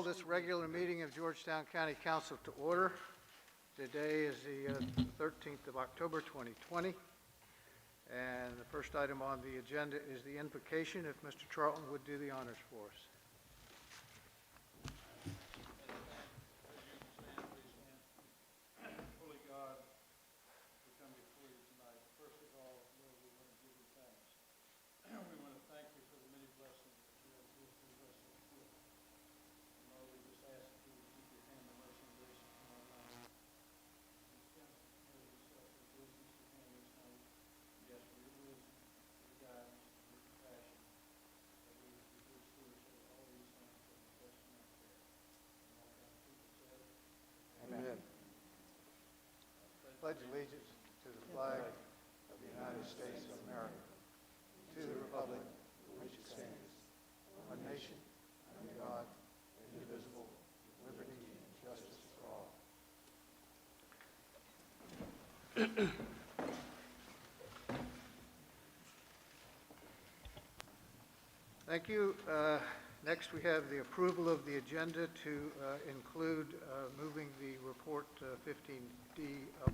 call this regular meeting of Georgetown County Council to order. Today is the 13th of October, 2020. And the first item on the agenda is the invocation. If Mr. Charlton would do the honors for us. Holy God, we come before you tonight. First of all, Lord, we want to give you thanks. We want to thank you for the many blessings that you have blessed us with. And Lord, we just ask that you would keep your hand of mercy and grace upon our lives. We stand before yourself for wisdom to hand this night. We ask for your wisdom, for your guidance, for your compassion, that we would be good stewards of all these things that we bless in our prayer. And all God's people said, Amen. Pledge allegiance to the flag of the United States of America, to the republic for which it stands, one nation, under God, indivisible, with liberty and justice for all. Thank you. Next, we have the approval of the agenda to include moving the report 15D up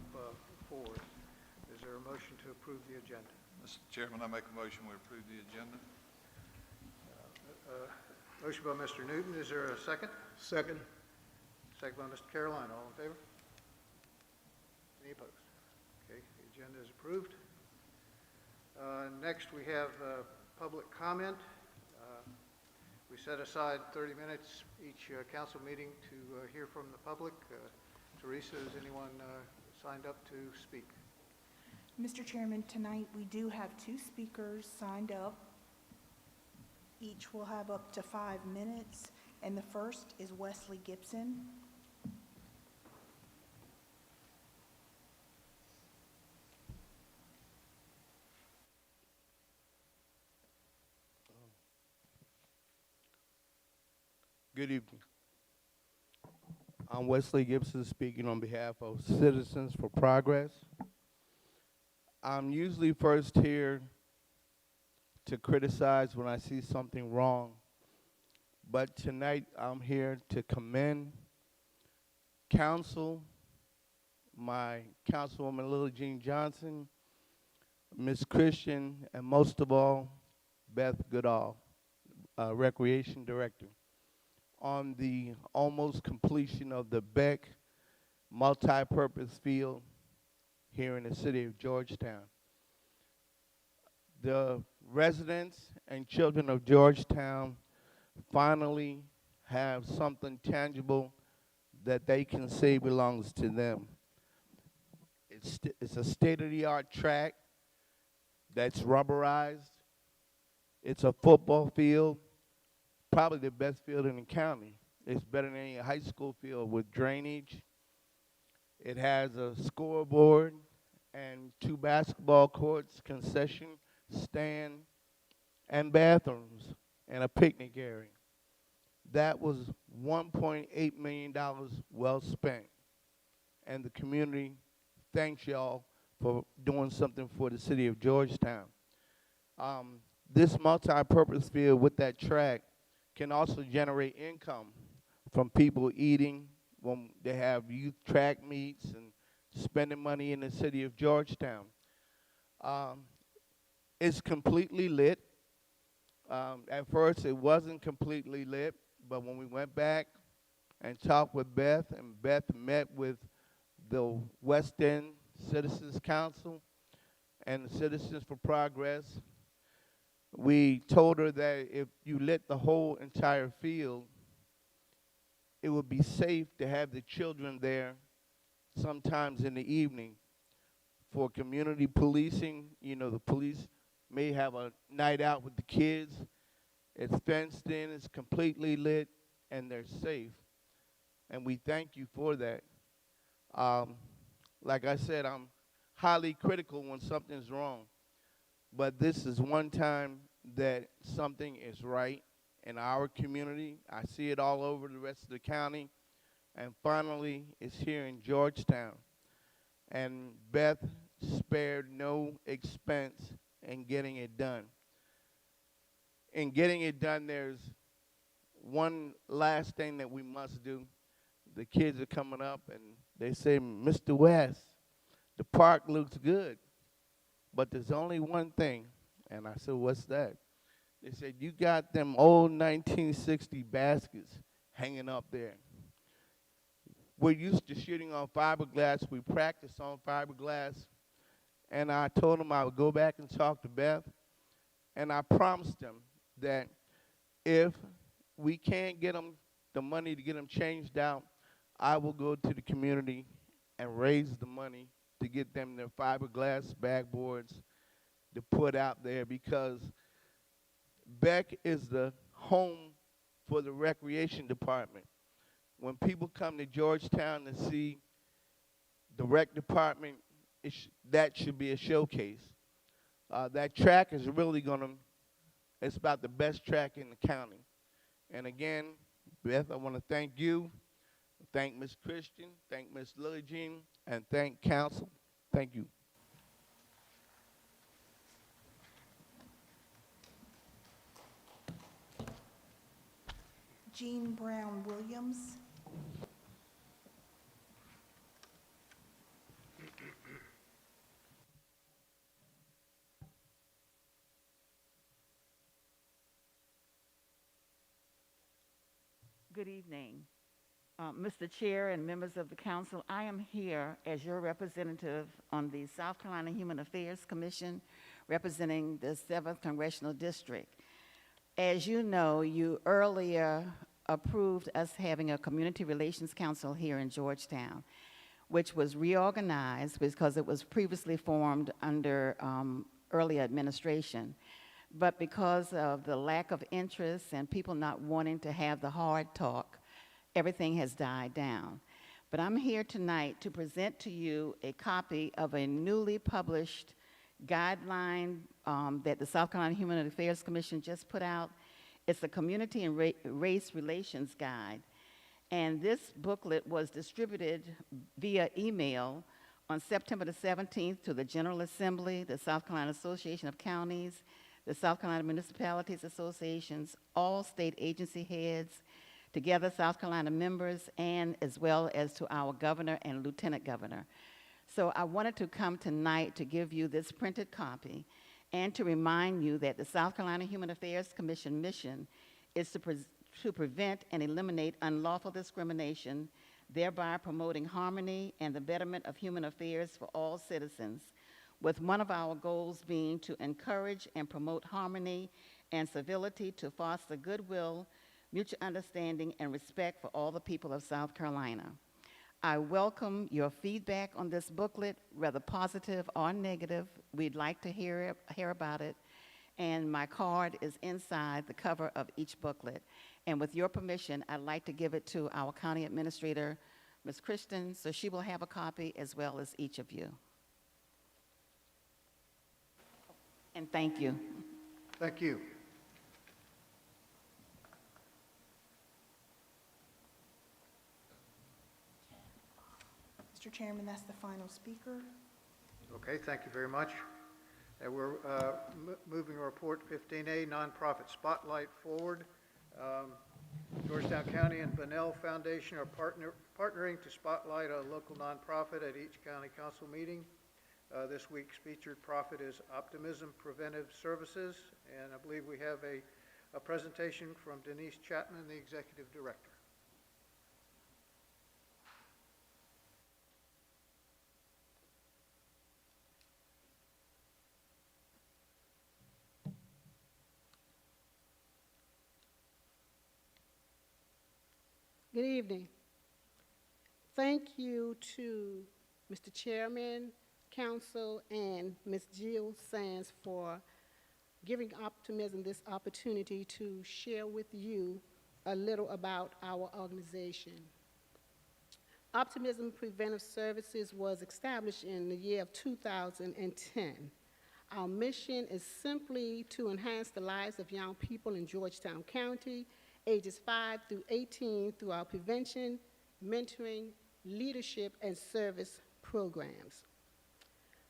forward. Is there a motion to approve the agenda? Mr. Chairman, I make a motion we approve the agenda. Motion by Mr. Newton. Is there a second? Second. Second by Mr. Caroline. All in favor? Any opposed? Okay, the agenda is approved. Next, we have public comment. We set aside 30 minutes each council meeting to hear from the public. Teresa, is anyone signed up to speak? Mr. Chairman, tonight we do have 2 speakers signed up. Each will have up to 5 minutes, and the first is Wesley Gibson. Good evening. I'm Wesley Gibson speaking on behalf of Citizens for Progress. I'm usually first here to criticize when I see something wrong, but tonight I'm here to commend council, my Councilwoman Lily Jean Johnson, Ms. Christian, and most of all, Beth Goodall, Recreation Director, on the almost completion of the Beck multi-purpose field here in the city of Georgetown. The residents and children of Georgetown finally have something tangible that they can say belongs to them. It's a state-of-the-art track that's rubberized. It's a football field, probably the best field in the county. It's better than any high school field with drainage. It has a scoreboard and 2 basketball courts, concession stand, and bathrooms, and a picnic area. That was $1.8 million well spent. And the community thanks y'all for doing something for the city of Georgetown. This multi-purpose field with that track can also generate income from people eating when they have youth track meets and spending money in the city of Georgetown. It's completely lit. At first it wasn't completely lit, but when we went back and talked with Beth, and Beth met with the West End Citizens Council and the Citizens for Progress, we told her that if you lit the whole entire field, it would be safe to have the children there sometimes in the evening for community policing. You know, the police may have a night out with the kids. It's fenced in, it's completely lit, and they're safe. And we thank you for that. Like I said, I'm highly critical when something's wrong. But this is one time that something is right in our community. I see it all over the rest of the county. And finally, it's here in Georgetown. And Beth spared no expense in getting it done. In getting it done, there's one last thing that we must do. The kids are coming up and they say, Mr. West, the park looks good, but there's only one thing. And I said, what's that? They said, you got them old 1960 baskets hanging up there. We're used to shooting on fiberglass. We practice on fiberglass. And I told them I would go back and talk to Beth. And I promised them that if we can't get them the money to get them changed out, I will go to the community and raise the money to get them their fiberglass backboards to put out there, because Beck is the home for the recreation department. When people come to Georgetown to see the rec department, that should be a showcase. That track is really it's about the best track in the county. And again, Beth, I want to thank you, thank Ms. Christian, thank Ms. Lily Jean, and thank council. Thank you. Jean Brown Williams. Good evening. Mr. Chair and members of the council, I am here as your representative on the South Carolina Human Affairs Commission, representing the 7th Congressional District. As you know, you earlier approved us having a Community Relations Council here in Georgetown, which was reorganized because it was previously formed under earlier administration. But because of the lack of interest and people not wanting to have the hard talk, everything has died down. But I'm here tonight to present to you a copy of a newly published guideline that the South Carolina Human Affairs Commission just put out. It's a Community and Race Relations Guide. And this booklet was distributed via email on September the 17th to the General Assembly, the South Carolina Association of Counties, the South Carolina Municipalities Associations, all state agency heads, together South Carolina members, and as well as to our governor and lieutenant governor. So I wanted to come tonight to give you this printed copy and to remind you that the South Carolina Human Affairs Commission mission is to prevent and eliminate unlawful discrimination, thereby promoting harmony and the betterment of human affairs for all citizens, with one of our goals being to encourage and promote harmony and civility to foster goodwill, mutual understanding, and respect for all the people of South Carolina. I welcome your feedback on this booklet, whether positive or negative. We'd like to hear about it. And my card is inside the cover of each booklet. And with your permission, I'd like to give it to our county administrator, Ms. Christian, so she will have a copy as well as each of you. And thank you. Thank you. Mr. Chairman, that's the final speaker. Okay, thank you very much. And we're moving report 15A, Nonprofit Spotlight forward. Georgetown County and Bunnell Foundation are partnering to spotlight a local nonprofit at each county council meeting. This week's featured profit is Optimism Preventive Services, and I believe we have a presentation from Denise Chapman, the Executive Director. Good evening. Thank you to Mr. Chairman, Council, and Ms. Jill Sands for giving Optimism this opportunity to share with you a little about our organization. Optimism Preventive Services was established in the year of 2010. Our mission is simply to enhance the lives of young people in Georgetown County, ages 5 through 18, through our prevention, mentoring, leadership, and service programs.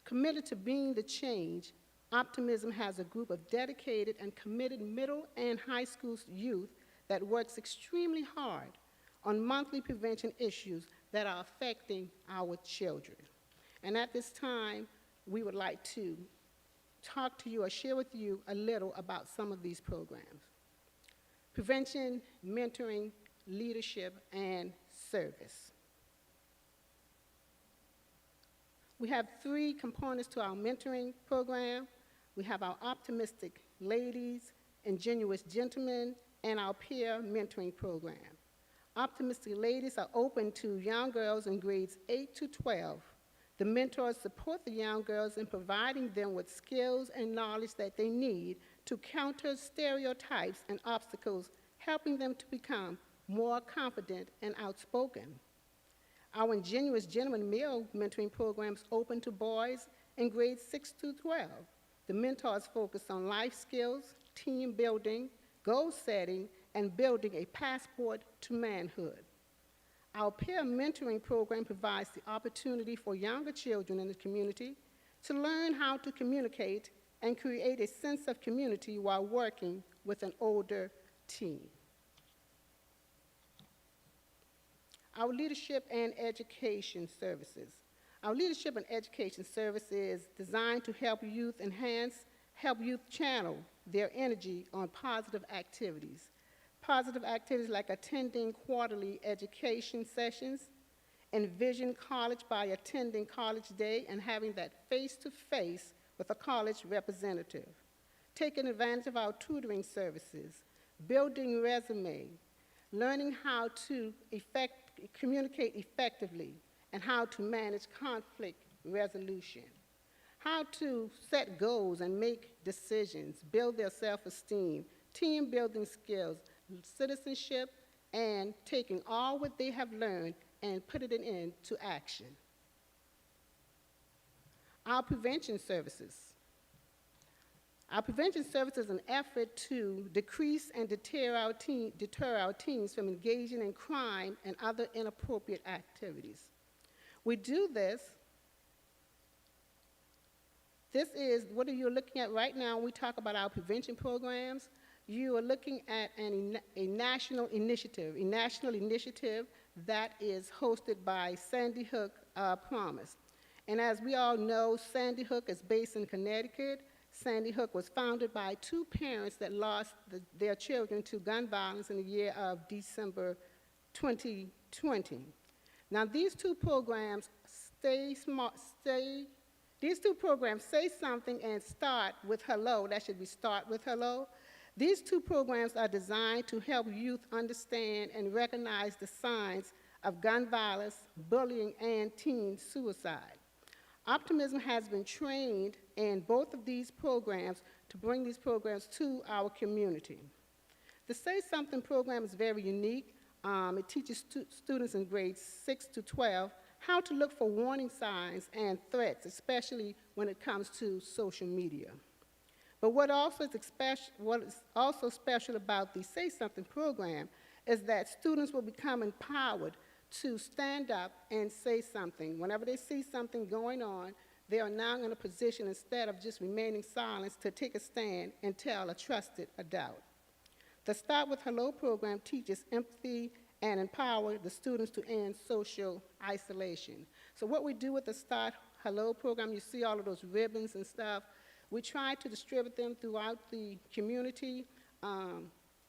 Committed to being the change, Optimism has a group of dedicated and committed middle and high school youth that works extremely hard on monthly prevention issues that are affecting our children. And at this time, we would like to talk to you or share with you a little about some of these programs. Prevention, mentoring, leadership, and service. We have 3 components to our mentoring program. We have our optimistic ladies, ingenuous gentlemen, and our peer mentoring program. Optimistic ladies are open to young girls in grades 8 to 12. The mentors support the young girls in providing them with skills and knowledge that they need to counter stereotypes and obstacles, helping them to become more confident and outspoken. Our Ingenuous Gentleman male mentoring programs open to boys in grades 6 to 12. The mentors focus on life skills, team building, goal setting, and building a passport to manhood. Our peer mentoring program provides the opportunity for younger children in the community to learn how to communicate and create a sense of community while working with an older team. Our leadership and education services. Our leadership and education service is designed to help youth channel their energy on positive activities. Positive activities like attending quarterly education sessions, envision college by attending college day and having that face-to-face with a college representative, taking advantage of our tutoring services, building resume, learning how to communicate effectively, and how to manage conflict resolution, how to set goals and make decisions, build their self-esteem, team building skills, citizenship, and taking all what they have learned and putting it into action. Our prevention services. Our prevention service is an effort to decrease and deter our teens from engaging in crime and other inappropriate activities. We do this. This is what you're looking at right now when we talk about our prevention programs. You are looking at a national initiative that is hosted by Sandy Hook Promise. And as we all know, Sandy Hook is based in Connecticut. Sandy Hook was founded by 2 parents that lost their children to gun violence in the year of December 2020. Now, these two programs say something and start with hello. That should be start with hello. These 2 programs are designed to help youth understand and recognize the signs of gun violence, bullying, and teen suicide. Optimism has been trained in both of these programs to bring these programs to our community. The Say Something program is very unique. It teaches students in grades 6 to 12 how to look for warning signs and threats, especially when it comes to social media. But what is also special about the Say Something program is that students will become empowered to stand up and say something. Whenever they see something going on, they are now in a position, instead of just remaining silent, to take a stand and tell a trusted adult. The Start with Hello program teaches empathy and empower the students to end social isolation. So what we do with the Start Hello program, you see all of those ribbons and stuff, we try to distribute them throughout the community,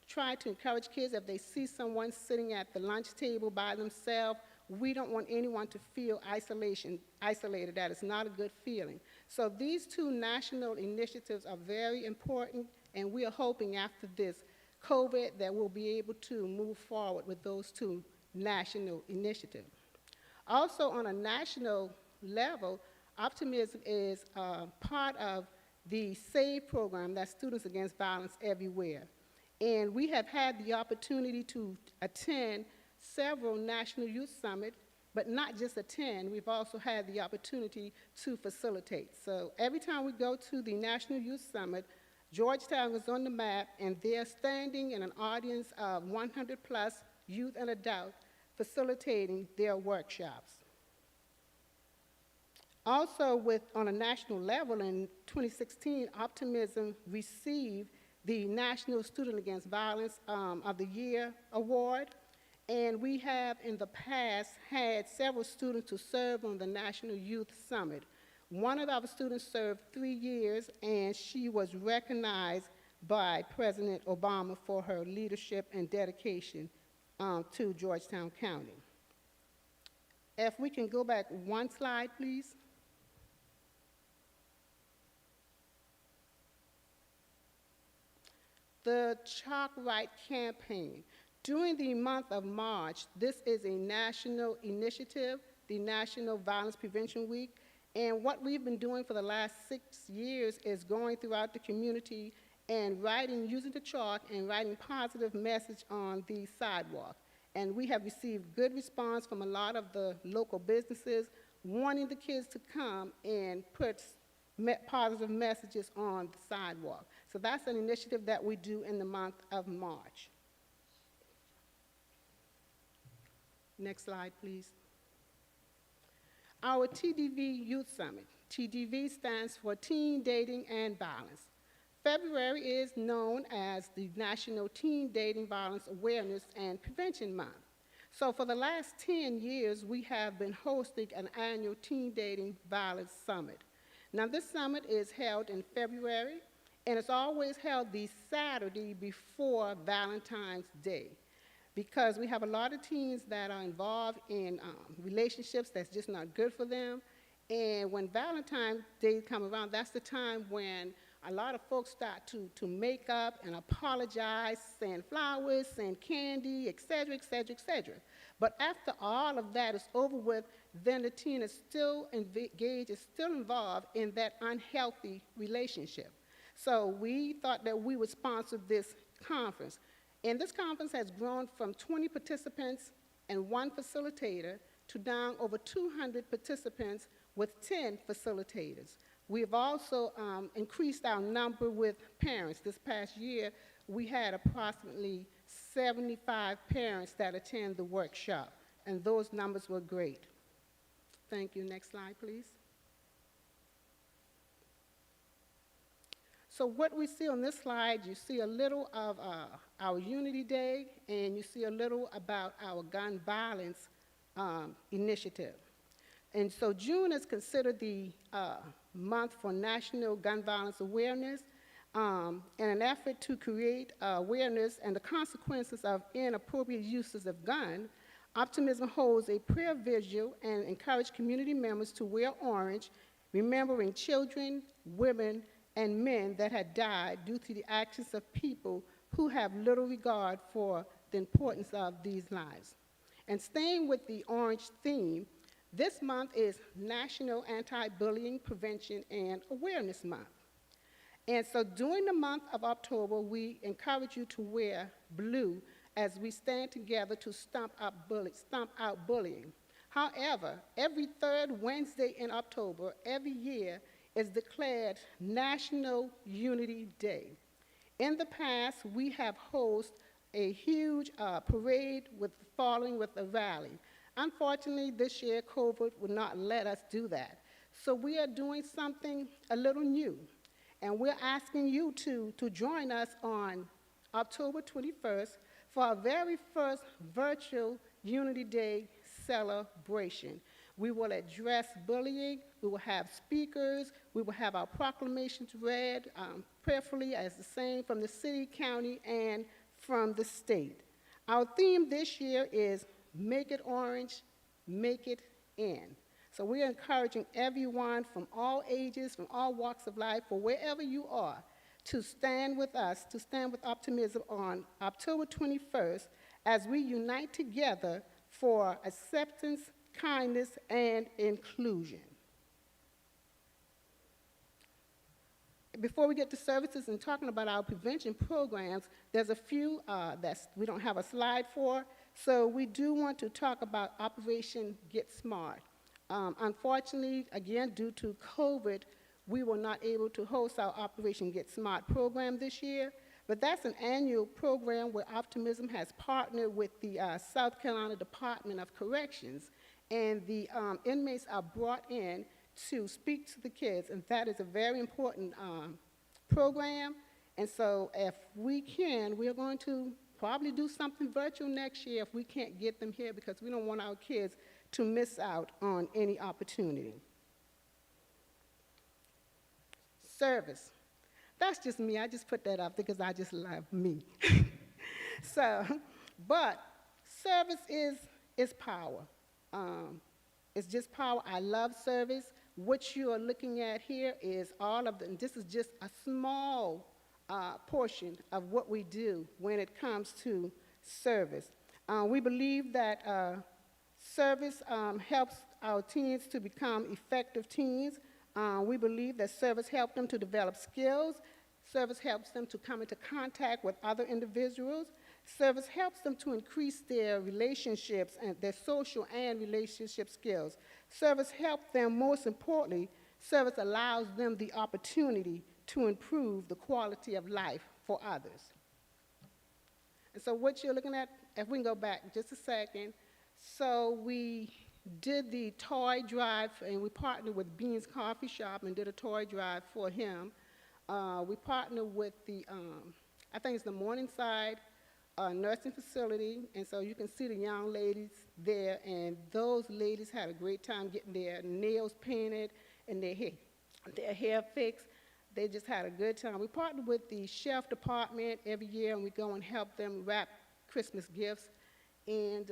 try to encourage kids if they see someone sitting at the lunch table by themselves. We don't want anyone to feel isolated. That is not a good feeling. So these 2 national initiatives are very important, and we are hoping after this COVID that we'll be able to move forward with those 2 national initiatives. Also, on a national level, Optimism is part of the SAVE program, that's Students Against Violence Everywhere. And we have had the opportunity to attend several National Youth Summits, but not just attend, we've also had the opportunity to facilitate. So every time we go to the National Youth Summit, Georgetown is on the map, and they're standing in an audience of 100 plus youth and adults facilitating their workshops. Also, on a national level in 2016, Optimism received the National Student Against Violence of the Year Award. And we have in the past had several students to serve on the National Youth Summit. One of our students served 3 years, and she was recognized by President Obama for her leadership and dedication to Georgetown County. If we can go back one slide, please. The Chalk Right campaign. During the month of March, this is a national initiative, the National Violence Prevention Week, and what we've been doing for the last 6 years is going throughout the community and writing, using the chalk and writing positive message on the sidewalk. And we have received good response from a lot of the local businesses wanting the kids to come and put positive messages on the sidewalk. So that's an initiative that we do in the month of March. Next slide, please. Our TDV Youth Summit. TDV stands for Teen Dating and Violence. February is known as the National Teen Dating Violence Awareness and Prevention Month. So for the last 10 years, we have been hosting an annual Teen Dating Violence Summit. Now, this summit is held in February, and it's always held the Saturday before Valentine's Day, because we have a lot of teens that are involved in relationships that's just not good for them. And when Valentine's Day comes around, that's the time when a lot of folks start to make up and apologize, send flowers, send candy, et cetera, et cetera, et cetera. But after all of that is over with, then the teen is still engaged, is still involved in that unhealthy relationship. So we thought that we would sponsor this conference. And this conference has grown from 20 participants and 1 facilitator to down over 200 participants with 10 facilitators. We've also increased our number with parents. This past year, we had approximately 75 parents that attend the workshop, and those numbers were great. Thank you. Next slide, please. So what we see on this slide, you see a little of our Unity Day, and you see a little about our gun violence initiative. And so June is considered the month for National Gun Violence Awareness, in an effort to create awareness and the consequences of inappropriate uses of gun. Optimism holds a prayer vigil and encourages community members to wear orange, remembering children, women, and men that had died due to the actions of people who have little regard for the importance of these lives. And staying with the orange theme, this month is National Anti-Bullying Prevention and Awareness Month. And so during the month of October, we encourage you to wear blue as we stand together to stomp out bullying. However, every 3rd Wednesday in October, every year, is declared National Unity Day. In the past, we have hosted a huge parade following with a rally. Unfortunately, this year, COVID would not let us do that. So we are doing something a little new, and we're asking you to join us on October 21st for our very first virtual Unity Day celebration. We will address bullying, we will have speakers, we will have our proclamations read prayerfully as the same from the city, county, and from the state. Our theme this year is Make It Orange, Make It In. So we're encouraging everyone from all ages, from all walks of life, or wherever you are, to stand with us, to stand with optimism on October 21st as we unite together for acceptance, kindness, and inclusion. Before we get to services and talking about our prevention programs, there's a few that we don't have a slide for. So we do want to talk about Operation Get Smart. Unfortunately, again, due to COVID, we were not able to host our Operation Get Smart program this year, but that's an annual program where Optimism has partnered with the South Carolina Department of Corrections, and the inmates are brought in to speak to the kids, and that is a very important program. And so if we can, we're going to probably do something virtual next year if we can't get them here, because we don't want our kids to miss out on any opportunity. Service. That's just me. I just put that up because I just love me. So, but service is power. It's just power. I love service. What you are looking at here is all of the, and this is just a small portion of what we do when it comes to service. We believe that service helps our teens to become effective teens. We believe that service helps them to develop skills. Service helps them to come into contact with other individuals. Service helps them to increase their relationships and their social and relationship skills. Service helps them, most importantly, service allows them the opportunity to improve the quality of life for others. And so what you're looking at, if we can go back just a second, so we did the toy drive, and we partnered with Bean's Coffee Shop and did a toy drive for him. We partnered with the, I think it's the Morningside nursing facility, and so you can see the young ladies there, and those ladies had a great time getting their nails painted and their hair fixed. They just had a good time. We partnered with the chef department every year, and we go and help them wrap Christmas gifts. And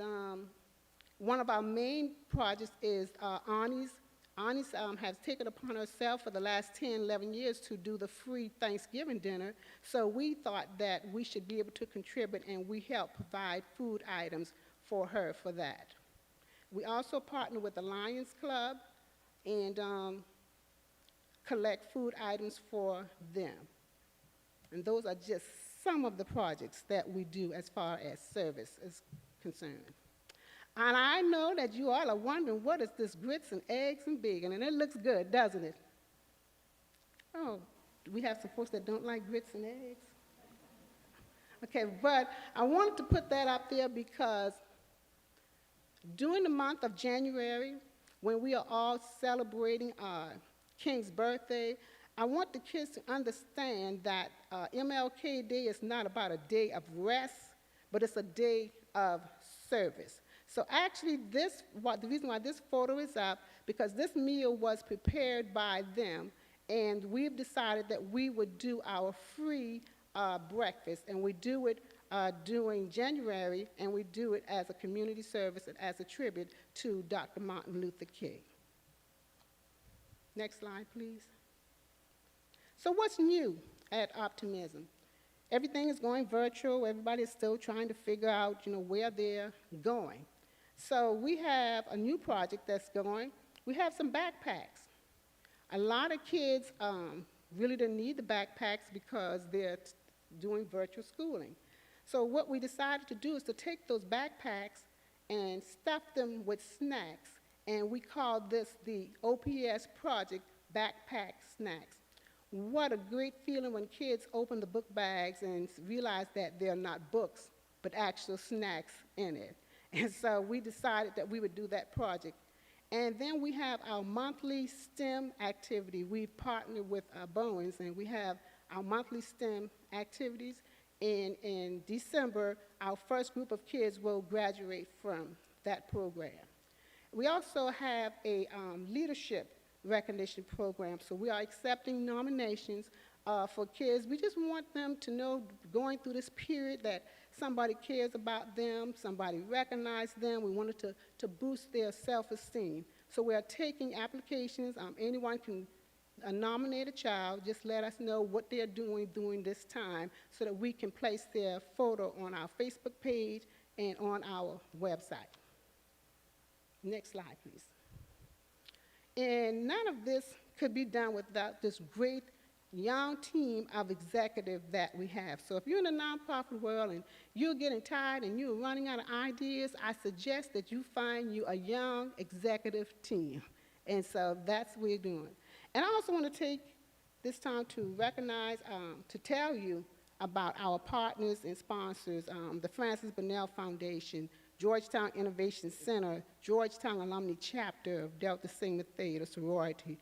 one of our main projects is Annie's. Annie's has taken upon herself for the last 10, 11 years to do the free Thanksgiving dinner. So we thought that we should be able to contribute, and we help provide food items for her for that. We also partner with the Lions Club and collect food items for them. And those are just some of the projects that we do as far as service is concerned. And I know that you all are wondering, what is this grits and eggs and bacon? And it looks good, doesn't it? Oh, do we have some folks that don't like grits and eggs? Okay, but I wanted to put that up there because during the month of January, when we are all celebrating King's birthday, I want the kids to understand that MLK Day is not about a day of rest, but it's a day of service. So actually, the reason why this photo is up, because this meal was prepared by them, and we've decided that we would do our free breakfast, and we do it during January, and we do it as a community service and as a tribute to Dr. Martin Luther King. Next slide, please. So what's new at Optimism? Everything is going virtual. Everybody is still trying to figure out, where they're going. So we have a new project that's going. We have some backpacks. A lot of kids really didn't need the backpacks because they're doing virtual schooling. So what we decided to do is to take those backpacks and stuff them with snacks, and we call this the OPS project, Backpack Snacks. What a great feeling when kids open the book bags and realize that they're not books, but actual snacks in it. And so we decided that we would do that project. And then we have our monthly STEM activity. We've partnered with Bowens, and we have our monthly STEM activities. And in December, our first group of kids will graduate from that program. We also have a leadership recognition program. So we are accepting nominations for kids. We just want them to know, going through this period, that somebody cares about them, somebody recognizes them. We wanted to boost their self-esteem. So we are taking applications. Anyone can nominate a child. Just let us know what they're doing during this time so that we can place their photo on our Facebook page and on our website. Next slide, please. And none of this could be done without this great young team of executives that we have. So if you're in the nonprofit world and you're getting tired and you're running out of ideas, I suggest that you find you a young executive team. And so that's what we're doing. And I also want to take this time to recognize, to tell you about our partners and sponsors, the Francis Bunnell Foundation, Georgetown Innovation Center, Georgetown Alumni Chapter of Delta Sigma Theta Sorority,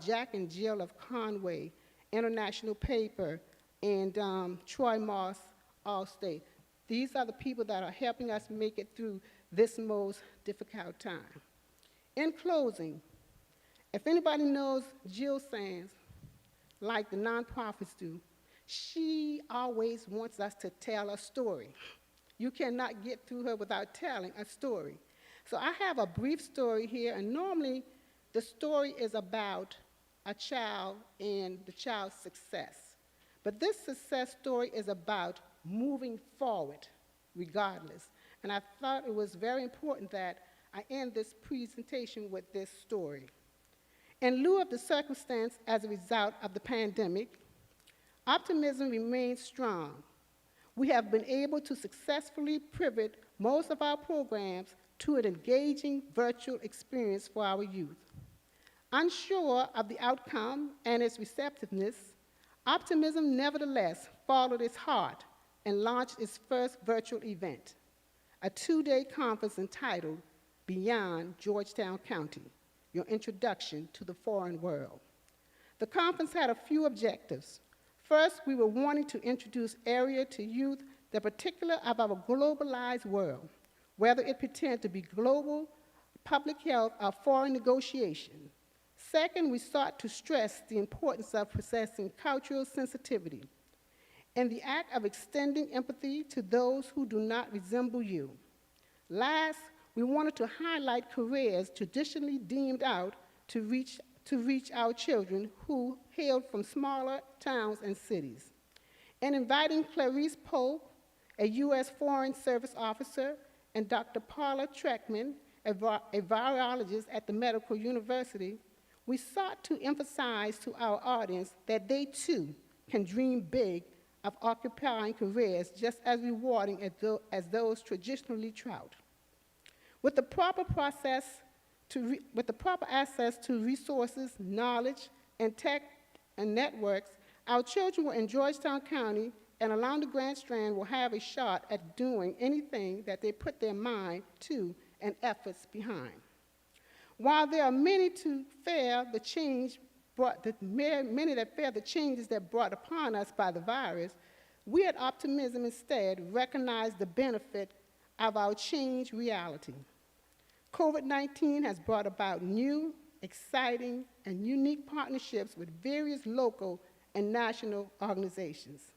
Jack and Jill of Conway, International Paper, and Troy Moss Allstate. These are the people that are helping us make it through this most difficult time. In closing, if anybody knows Jill Sands, like the nonprofits do, she always wants us to tell a story. You cannot get through her without telling a story. So I have a brief story here, and normally the story is about a child and the child's success. But this success story is about moving forward regardless. And I thought it was very important that I end this presentation with this story. In lieu of the circumstance as a result of the pandemic, optimism remains strong. We have been able to successfully pivot most of our programs to an engaging virtual experience for our youth. Unsure of the outcome and its receptiveness, Optimism nevertheless followed its heart and launched its first virtual event, a two-day conference entitled Beyond Georgetown County, Your Introduction to the Foreign World. The conference had a few objectives. First, we were wanting to introduce area to youth the particular of our globalized world, whether it pretended to be global, public health, or foreign negotiation. Second, we sought to stress the importance of possessing cultural sensitivity in the act of extending empathy to those who do not resemble you. Last, we wanted to highlight careers traditionally deemed out to reach our children who hailed from smaller towns and cities. In inviting Clarice Pope, a U.S. Foreign Service officer, and Dr. Paula Treckman, a virologist at the Medical University, we sought to emphasize to our audience that they too can dream big of occupying careers just as rewarding as those traditionally tout. With the proper access to resources, knowledge, and tech and networks, our children in Georgetown County and along the Grand Strand will have a shot at doing anything that they put their mind to and efforts behind. While there are many that fear the changes that brought upon us by the virus, we at Optimism instead recognize the benefit of our changed reality. COVID-19 has brought about new, exciting, and unique partnerships with various local and national organizations.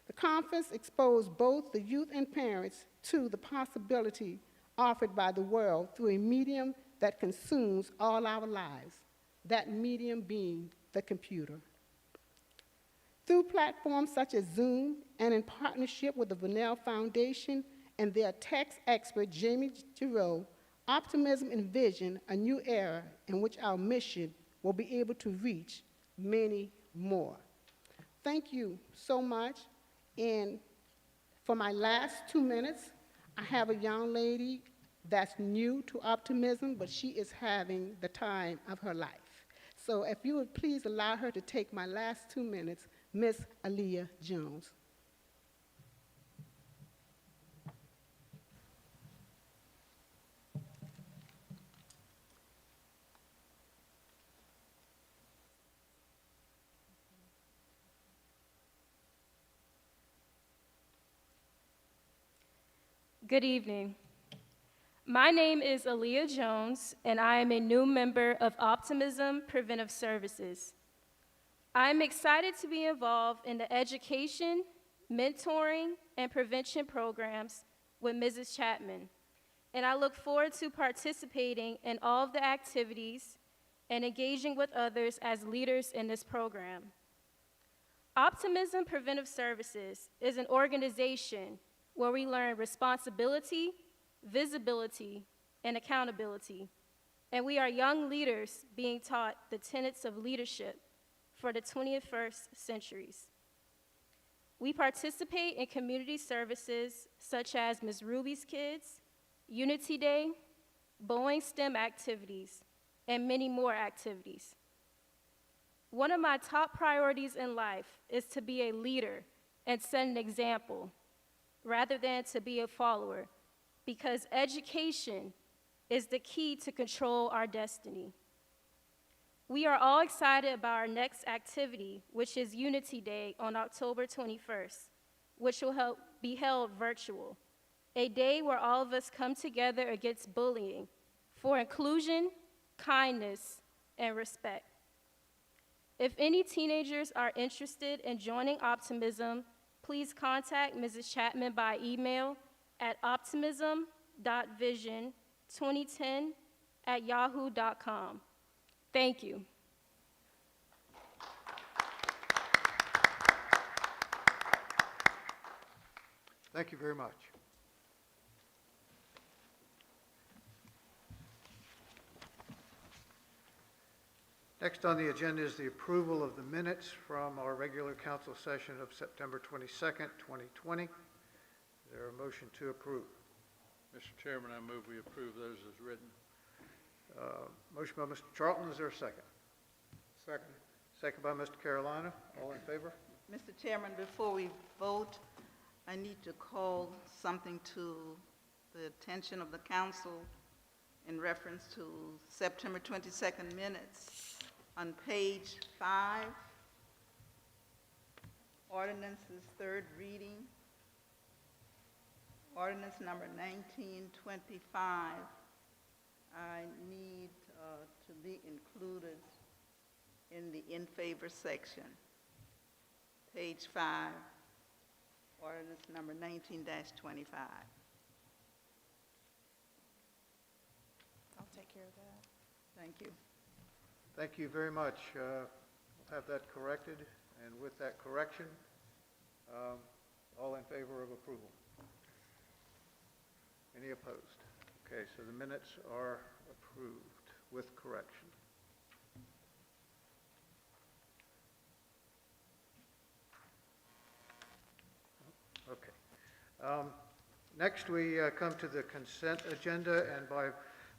The conference exposed both the youth and parents to the possibility offered by the world through a medium that consumes all our lives, that medium being the computer. Through platforms such as Zoom and in partnership with the Vernell Foundation and their tech expert, Jamie Giroux, Optimism envisioned a new era in which our mission will be able to reach many more. Thank you so much. And for my last 2 minutes, I have a young lady that's new to Optimism, but she is having the time of her life. So if you would please allow her to take my last 2 minutes, Miss Aaliyah Jones. Good evening. My name is Aaliyah Jones, and I am a new member of Optimism Preventive Services. I am excited to be involved in the education, mentoring, and prevention programs with Mrs. Chapman, and I look forward to participating in all of the activities and engaging with others as leaders in this program. Optimism Preventive Services is an organization where we learn responsibility, visibility, and accountability, and we are young leaders being taught the tenets of leadership for the 21st centuries. We participate in community services such as Ms. Ruby's Kids, Unity Day, Boeing STEM activities, and many more activities. One of my top priorities in life is to be a leader and set an example, rather than to be a follower, because education is the key to control our destiny. We are all excited about our next activity, which is Unity Day on October 21st, which will be held virtual. A day where all of us come together against bullying for inclusion, kindness, and respect. If any teenagers are interested in joining Optimism, please contact Mrs. Chapman by email at optimism.vision2010@yahoo.com. Thank you. Thank you very much. Next on the agenda is the approval of the minutes from our regular council session of September 22nd, 2020. Is there a motion to approve? Mr. Chairman, I move we approve those as written. Motion by Mr. Charlton, is there a second? Second. Second by Mr. Carolina. All in favor? Mr. Chairman, before we vote, I need to call something to the attention of the council in reference to September 22nd minutes. On page 5, ordinances, third reading, ordinance number 1925, I need to be included in the in favor section. Page 5, ordinance number 19-25. I'll take care of that. Thank you. Thank you very much. We'll have that corrected, and with that correction, all in favor of approval? Any opposed? Okay, so the minutes are approved with correction. Okay. Next, we come to the consent agenda, and by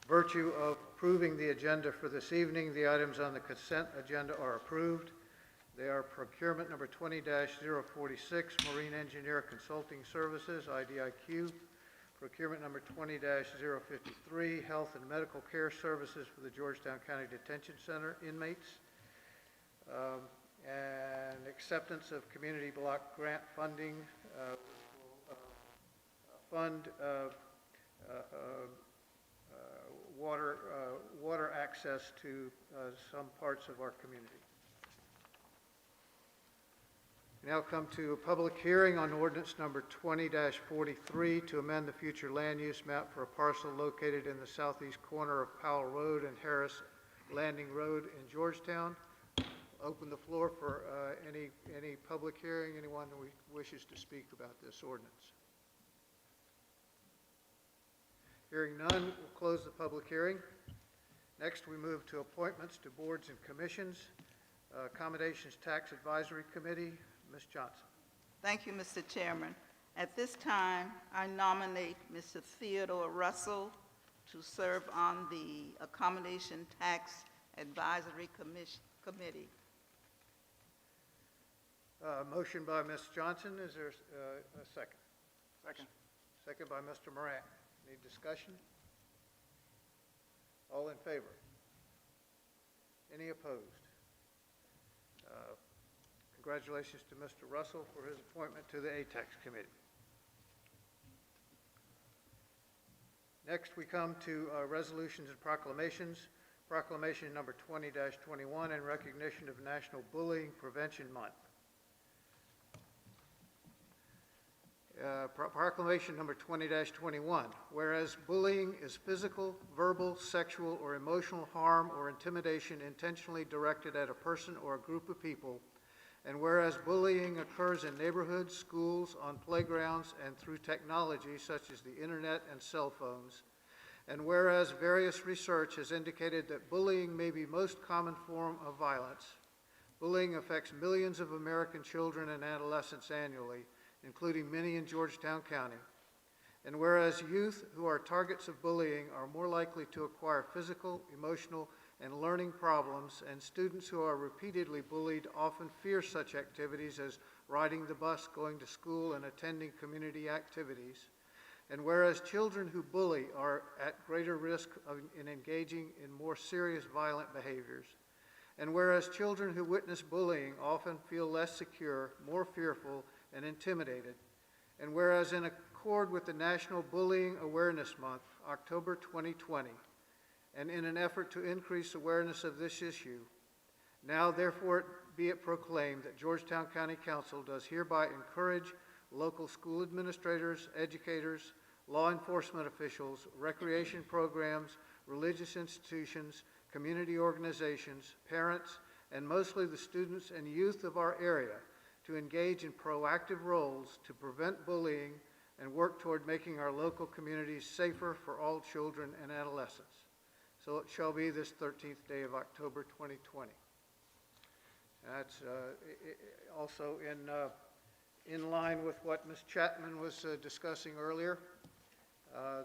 virtue of approving the agenda for this evening, the items on the consent agenda are approved. They are procurement number 20-046, Marine Engineer Consulting Services, IDIQ. Procurement number 20-053, Health and Medical Care Services for the Georgetown County Detention Center inmates. And acceptance of community block grant funding fund water access to some parts of our community. We now come to a public hearing on ordinance number 20-43 to amend the future land use map for a parcel located in the southeast corner of Powell Road and Harris Landing Road in Georgetown. Open the floor for any public hearing, anyone who wishes to speak about this ordinance. Hearing none, we'll close the public hearing. Next, we move to appointments to boards and commissions. Accommodations Tax Advisory Committee, Ms. Johnson. Thank you, Mr. Chairman. At this time, I nominate Mr. Theodore Russell to serve on the Accommodation Tax Advisory Committee. Motion by Ms. Johnson. Is there a second? Second. Second by Mr. Moran. Any discussion? All in favor? Any opposed? Congratulations to Mr. Russell for his appointment to the ATTRIBUTIONS Committee. Next, we come to resolutions and proclamations. Proclamation number 20-21 in recognition of National Bullying Prevention Month. Proclamation number 20-21, whereas bullying is physical, verbal, sexual, or emotional harm or intimidation intentionally directed at a person or a group of people, and whereas bullying occurs in neighborhoods, schools, on playgrounds, and through technology such as the internet and cell phones, and whereas various research has indicated that bullying may be most common form of violence, bullying affects millions of American children and adolescents annually, including many in Georgetown County. And whereas youth who are targets of bullying are more likely to acquire physical, emotional, and learning problems, and students who are repeatedly bullied often fear such activities as riding the bus, going to school, and attending community activities. And whereas children who bully are at greater risk in engaging in more serious violent behaviors. And whereas children who witness bullying often feel less secure, more fearful, and intimidated, and whereas in accord with the National Bullying Awareness Month, October 2020, and in an effort to increase awareness of this issue, now therefore be it proclaimed that Georgetown County Council does hereby encourage local school administrators, educators, law enforcement officials, recreation programs, religious institutions, community organizations, parents, and mostly the students and youth of our area to engage in proactive roles to prevent bullying and work toward making our local communities safer for all children and adolescents. So it shall be this 13th day of October 2020. That's also in line with what Ms. Chapman was discussing earlier.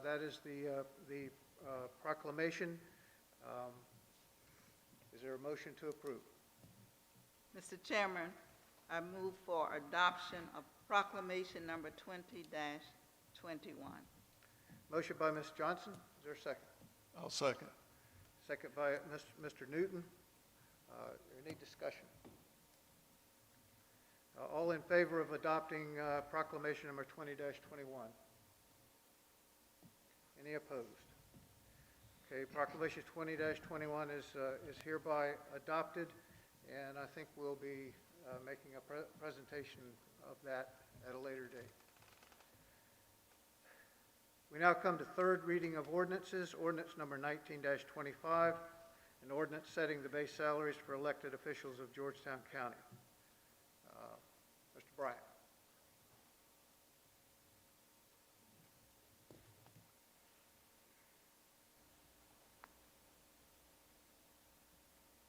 That is the proclamation. Is there a motion to approve? Mr. Chairman, I move for adoption of proclamation number 20-21. Motion by Ms. Johnson. Is there a second? I'll second. Second by Mr. Newton. Any discussion? All in favor of adopting proclamation number 20-21? Any opposed? Okay, proclamation 20-21 is hereby adopted, and I think we'll be making a presentation of that at a later date. We now come to third reading of ordinances. Ordinance number 19-25, an ordinance setting the base salaries for elected officials of Georgetown County. Mr. Bryant.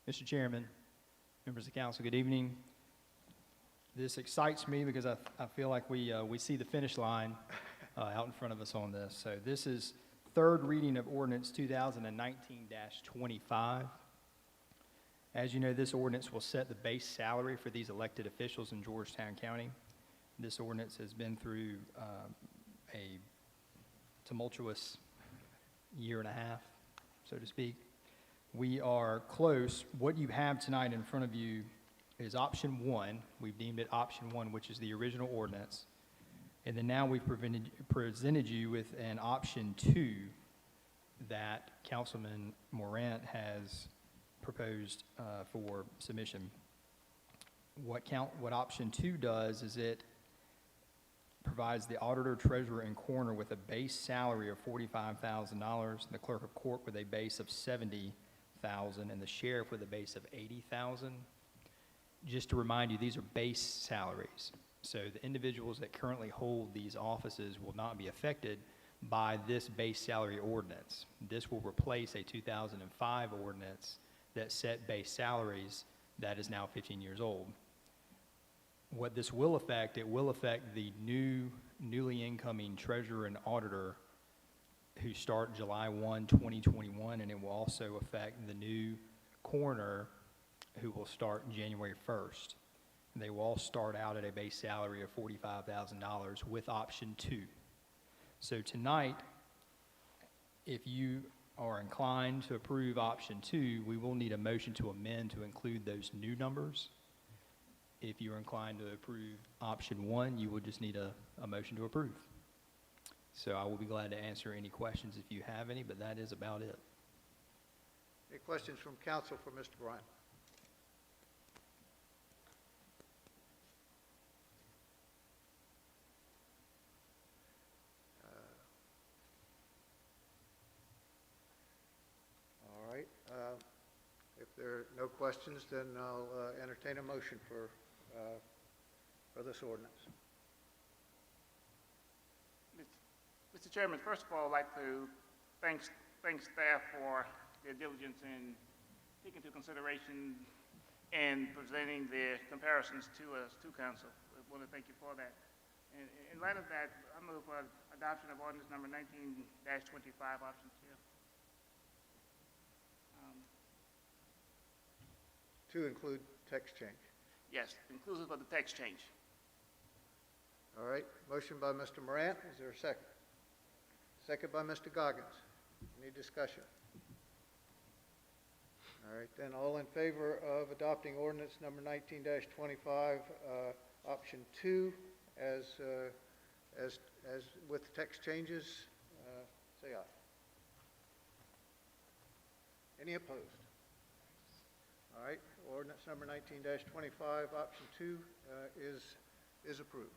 Mr. Chairman, members of council, good evening. This excites me because I feel like we see the finish line out in front of us on this. So this is third reading of ordinance 2019-25. As you know, this ordinance will set the base salary for these elected officials in Georgetown County. This ordinance has been through a tumultuous year and a half, so to speak. We are close. What you have tonight in front of you is option one. We've deemed it option one, which is the original ordinance. And then now we've presented you with an option two that Councilman Morant has proposed for submission. What option two does is it provides the auditor, treasurer, and coroner with a base salary of $45,000, and the clerk of court with a base of $70,000, and the sheriff with a base of $80,000. Just to remind you, these are base salaries. So the individuals that currently hold these offices will not be affected by this base salary ordinance. This will replace a 2005 ordinance that set base salaries that is now 15 years old. What this will affect, it will affect the newly incoming treasurer and auditor who start July 1, 2021, and it will also affect the new coroner who will start January 1st. They will all start out at a base salary of $45,000 with option two. So tonight, if you are inclined to approve option two, we will need a motion to amend to include those new numbers. If you're inclined to approve option one, you will just need a motion to approve. So I will be glad to answer any questions if you have any, but that is about it. Any questions from council for Mr. Bryant? All right. If there are no questions, then I'll entertain a motion for this ordinance. Mr. Chairman, first of all, I'd like to thank staff for their diligence in taking into consideration and presenting their comparisons to us, to council. I want to thank you for that. And in light of that, I move for adoption of ordinance number 19-25, option 2. To include text change. Yes, inclusive of the text change. All right. Motion by Mr. Morant. Is there a second? Second by Mr. Goggins. Any discussion? All right, then all in favor of adopting ordinance number 19-25, option 2, as with text changes, say aye. Any opposed? All right, ordinance number 19-25, option 2, is approved.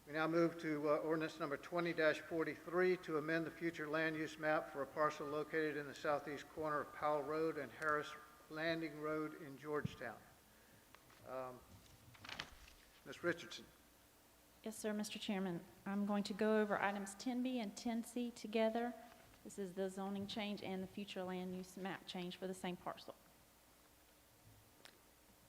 We now move to ordinance number 20-43 to amend the future land use map for a parcel located in the southeast corner of Powell Road and Harris Landing Road in Georgetown. Ms. Richardson. Yes, sir, Mr. Chairman. I'm going to go over items 10B and 10C together. This is the zoning change and the future land use map change for the same parcel.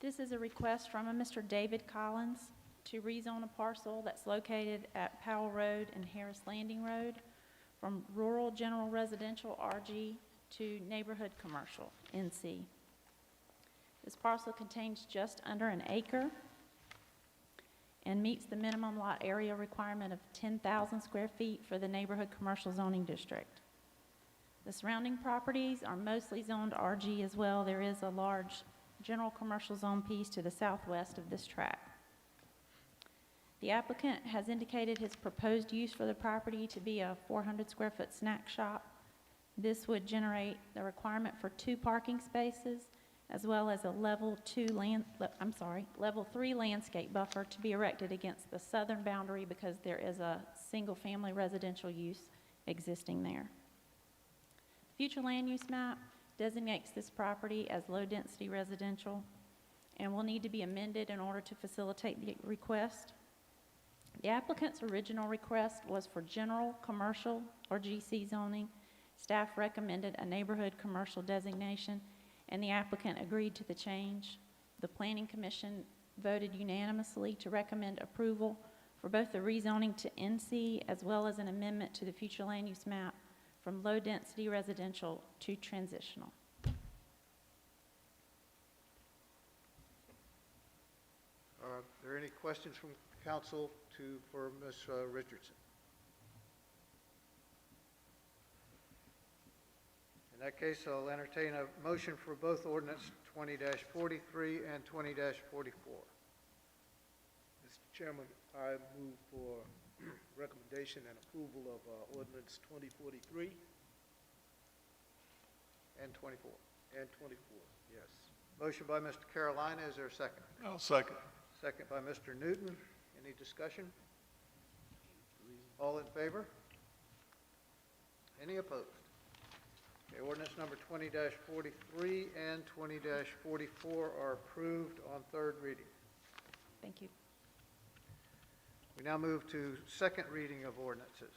This is a request from a Mr. David Collins to rezone a parcel that's located at Powell Road and Harris Landing Road from rural general residential RG to neighborhood commercial NC. This parcel contains just under an acre and meets the minimum lot area requirement of 10,000 square feet for the neighborhood commercial zoning district. The surrounding properties are mostly zoned RG as well. There is a large general commercial zone piece to the southwest of this tract. The applicant has indicated his proposed use for the property to be a 400 square foot snack shop. This would generate the requirement for 2 parking spaces as well as a level 3 landscape buffer to be erected against the southern boundary because there is a single family residential use existing there. Future land use map designates this property as low density residential and will need to be amended in order to facilitate the request. The applicant's original request was for general commercial or GC zoning. Staff recommended a neighborhood commercial designation, and the applicant agreed to the change. The Planning Commission voted unanimously to recommend approval for both the rezoning to NC as well as an amendment to the future land use map from low density residential to transitional. Are there any questions from council for Ms. Richardson? In that case, I'll entertain a motion for both ordinance 20-43 and 20-44. Mr. Chairman, I move for recommendation and approval of ordinance 2043 And 24. and 24, yes. Motion by Mr. Carolina, is there a second? I'll second. Second by Mr. Newton. Any discussion? All in favor? Any opposed? Okay, ordinance number 20-43 and 20-44 are approved on third reading. Thank you. We now move to second reading of ordinances.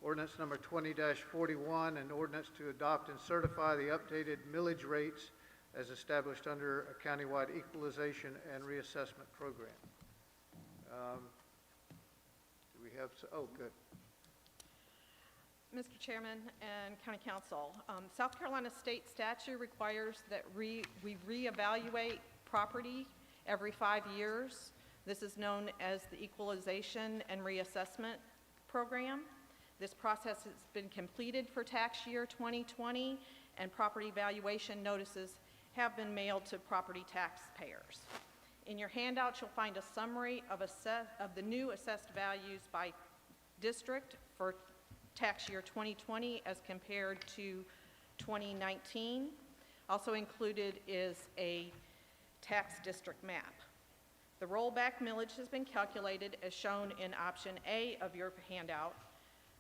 Ordinance number 20-41, an ordinance to adopt and certify the updated millage rates as established under a countywide equalization and reassessment program. Do we have, oh, good. Mr. Chairman and County Council, South Carolina state statute requires that we reevaluate property every 5 years. This is known as the Equalization and Reassessment Program. This process has been completed for tax year 2020, and property valuation notices have been mailed to property taxpayers. In your handout, you'll find a summary of the new assessed values by district for tax year 2020 as compared to 2019. Also included is a tax district map. The rollback millage has been calculated as shown in option A of your handout.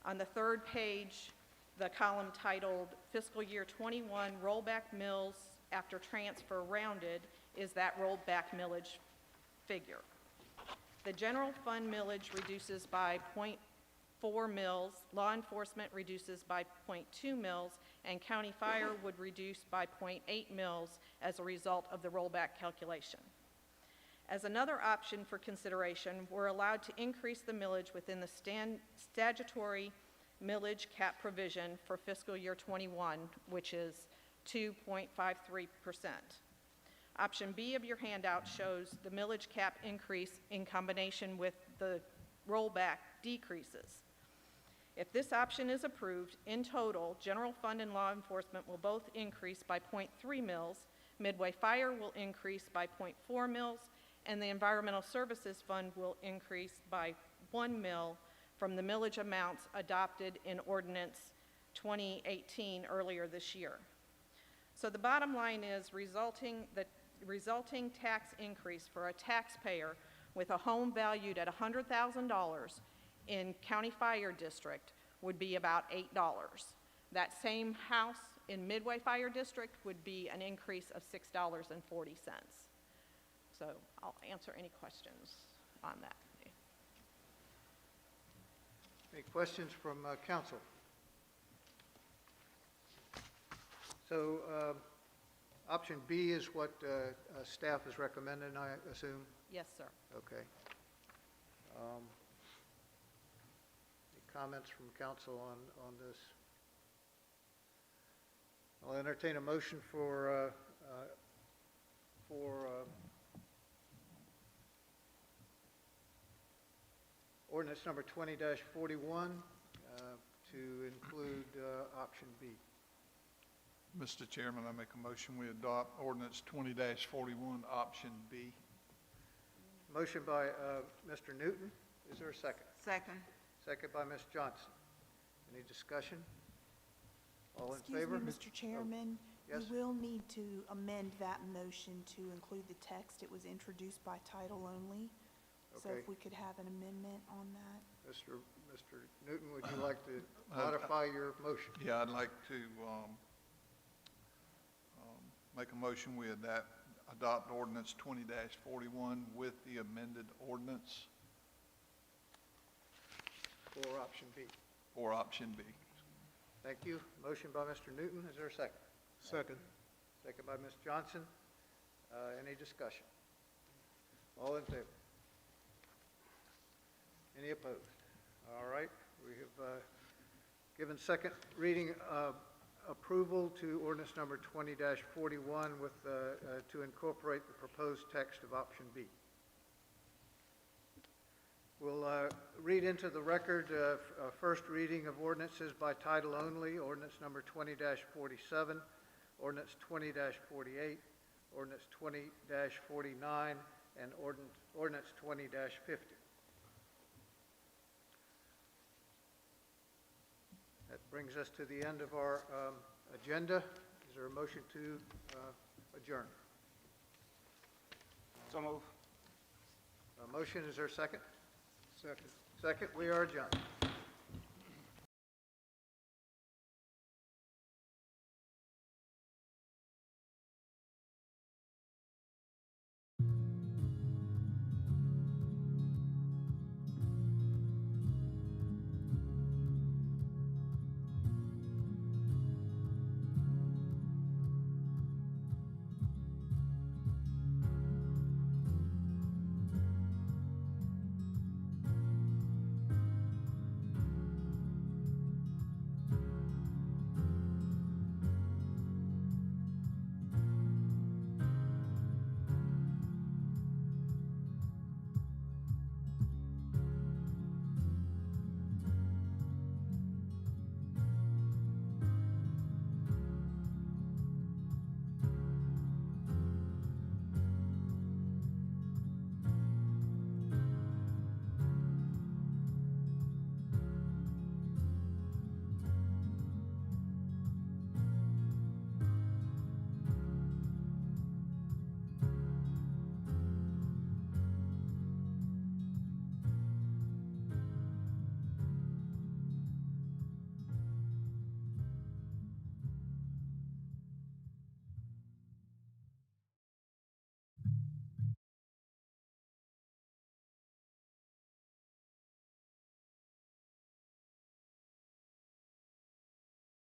On the third page, the column titled Fiscal Year 21 Rollback Mills After Transfer Rounded is that rollback millage figure. The general fund millage reduces by 0.4 mils, law enforcement reduces by 0.2 mils, and county fire would reduce by 0.8 mils as a result of the rollback calculation. As another option for consideration, we're allowed to increase the millage within the statutory millage cap provision for fiscal year 21, which is 2.53%. Option B of your handout shows the millage cap increase in combination with the rollback decreases. If this option is approved, in total, general fund and law enforcement will both increase by 0.3 mils, Midway Fire will increase by 0.4 mils, and the Environmental Services Fund will increase by 1 mil from the millage amounts adopted in Ordinance 2018 earlier this year. So the bottom line is the resulting tax increase for a taxpayer with a home valued at $100,000 in County Fire District would be about $8. That same house in Midway Fire District would be an increase of $6.40. So I'll answer any questions on that. Any questions from council? So option B is what staff is recommending, I assume? Yes, sir. Okay. Any comments from council on this? I'll entertain a motion for ordinance number 20-41 to include option B. Mr. Chairman, I make a motion we adopt ordinance 20-41, option B. Motion by Mr. Newton. Is there a second? Second. Second by Ms. Johnson. Any discussion? All in favor? Excuse me, Mr. Chairman. yes. You will need to amend that motion to include the text. It was introduced by title only. So Okay. if we could have an amendment on that. Mr. Newton, would you like to modify your motion? Yeah, I'd like to make a motion we adopt ordinance 20-41 with the amended ordinance For option B. for option B. Thank you. Motion by Mr. Newton. Is there a second? Second. Second by Ms. Johnson. Any discussion? All in favor? Any opposed? All right. We have given second reading approval to ordinance number 20-41 with to incorporate the proposed text of option B. We'll read into the record first reading of ordinances by title only, ordinance number 20-47, ordinance 20-48, ordinance 20-49, and ordinance 20-50. That brings us to the end of our agenda. Is there a motion to adjourn? So move. A motion, is there a second? Second. Second, we are adjourned.